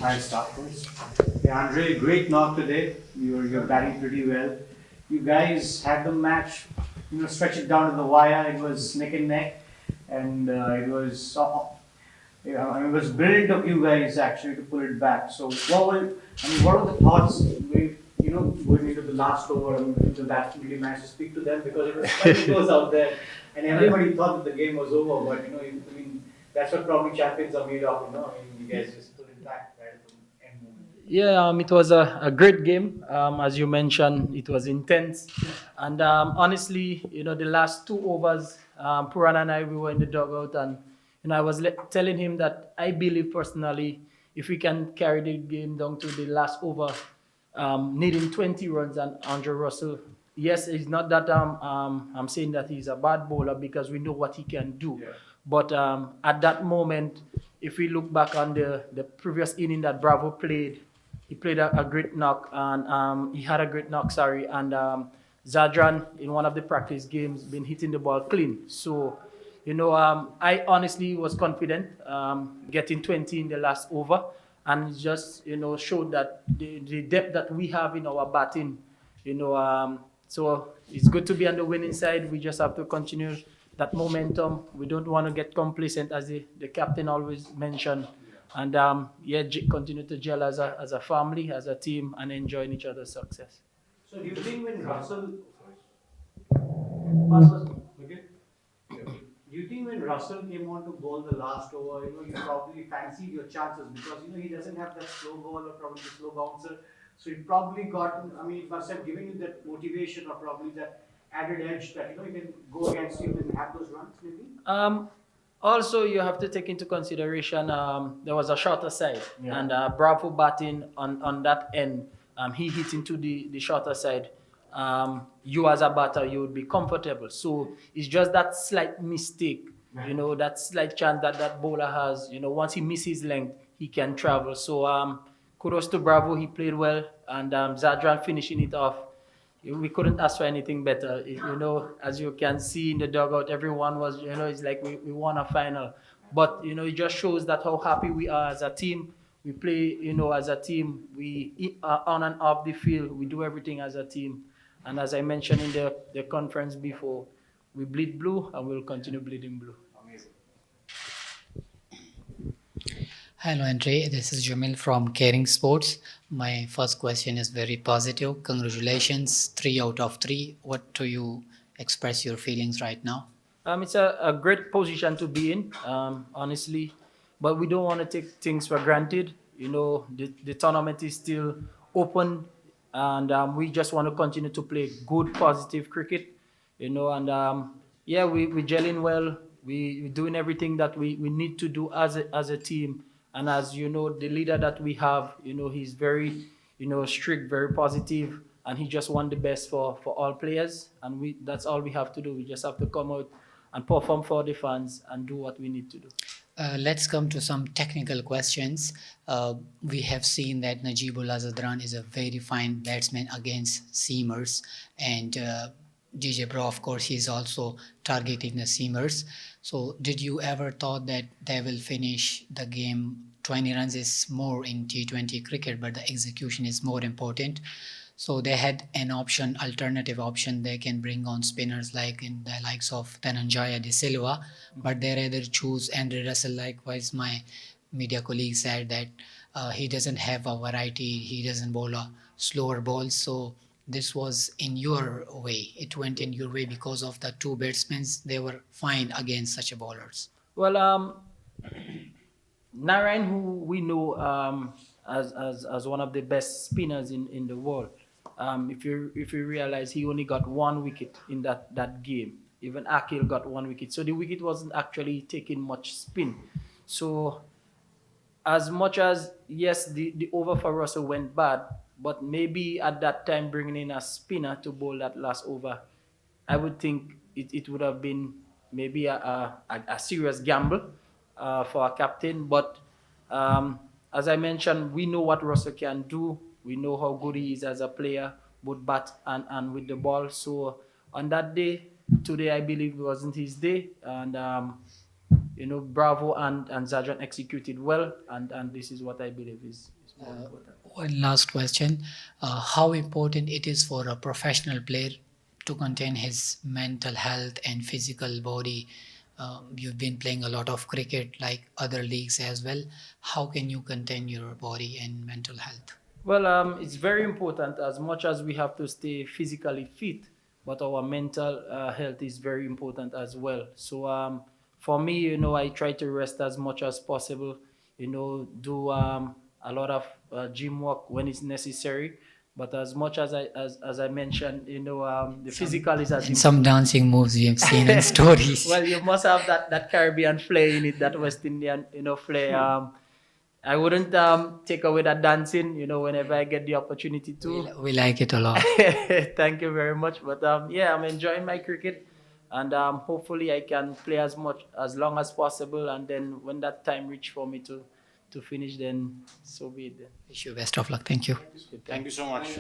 Hi, Stockholms. Yeah, Andre, great knock today. You're batting pretty well. You guys had the match, stretch it down to the wire. It was neck and neck, and it was it was brilliant of you guys actually to pull it back. So what are the thoughts going into the last over and the bat really managed to speak to them because it was quite close out there, and everybody thought that the game was over. But that's what probably champions are made of. You guys just pulled it back right at the end moment. Yeah, it was a great game. As you mentioned, it was intense. And honestly, the last two overs, Puran and I, we were in the dugout, and I was telling him that I believe personally, if we can carry the game down to the last over, needing 20 runs, and Andrew Russell, yes, it's not that I'm saying that he's a bad bowler because we know what he can do. Yeah. But at that moment, if we look back on the previous inning that Bravo played, he played a great knock, and he had a great knock, sorry, and Zadran in one of the practice games been hitting the ball clean. So, I honestly was confident getting 20 in the last over, and it just showed that the depth that we have in our batting, so it's good to be on the winning side. We just have to continue that momentum. We don't want to get complacent, as the captain always mentioned. And continue to gel as a family, as a team, and enjoying each other's success. So do you think when Russell, okay? Do you think when Russell came on to bowl the last over, you probably fancied your chances because he doesn't have that slow ball or probably the slow bouncer, so he probably got. I mean, it must have given you that motivation or probably that added edge that you can go against him and have those runs maybe. Also, you have to take into consideration there was a shorter side, Yeah. and Bravo batting on that end. He hit into the shorter side. You as a batter, you would be comfortable. So it's just that slight mistake, that slight chance that bowler has. Once he misses length, he can travel. So kudos to Bravo, he played well, and Zadran finishing it off. We couldn't ask for anything better. As you can see in the dugout, everyone was, it's like we won a final. But, it just shows that how happy we are as a team. We play, as a team. We on and off the field. We do everything as a team. And as I mentioned in the conference before, we bleed blue and we'll continue bleeding blue. Amazing. Hello, Andre. This is Jamil from Caring Sports. My first question is very positive. Congratulations, 3 out of 3. What do you express your feelings right now? It's a great position to be in, honestly, but we don't want to take things for granted. The tournament is still open, and we just want to continue to play good, positive cricket. And we're gelling well. We're doing everything that we need to do as a team. And as the leader that we have, he's very, strict, very positive, and he just want the best for all players. And that's all we have to do. We just have to come out and perform for the fans and do what we need to do. Let's come to some technical questions. We have seen that Najibullah Zadran is a very fine batsman against seamers, and DJ Bro, of course, he's also targeting the seamers. So did you ever thought that they will finish the game? 20 runs is more in T20 cricket, but the execution is more important. So they had an option, alternative option. They can bring on spinners like in the likes of Dhananjaya De Silva, but they rather choose Andre Russell. Likewise, my media colleague said that he doesn't have a variety. He doesn't bowl a slower balls. So this was in your way. It went in your way because of the two batsmen. They were fine against such bowlers. Well, Narayan, who we know as one of the best spinners in the world, if you realize he only got 1 wicket in that game. Even Akil got 1 wicket. So the wicket wasn't actually taking much spin. So as much as, yes, the over for Russell went bad, but maybe at that time bringing in a spinner to bowl that last over, I would think it would have been maybe a serious gamble for a captain. But as I mentioned, we know what Russell can do. We know how good he is as a player, both bat and with the ball. So on that day, today I believe it wasn't his day. And Bravo and Zadran executed well, and this is what I believe is more important. One last question. How important it is for a professional player to contain his mental health and physical body? You've been playing a lot of cricket like other leagues as well. How can you contain your body and mental health? Well, it's very important as much as we have to stay physically fit, but our mental health is very important as well. So for me, I try to rest as much as possible, do a lot of gym work when it's necessary. But as much as I mentioned, the physical is as And some dancing moves we have seen in stories. well, you must have that Caribbean flair in it, that West Indian, flair. I wouldn't take away that dancing, whenever I get the opportunity to. We like it a lot. Thank you very much. But yeah, I'm enjoying my cricket, and hopefully I can play as long as possible. And then when that time reach for me to finish, then so be it. Then. Wish you best of luck. Thank you. Thank you so much.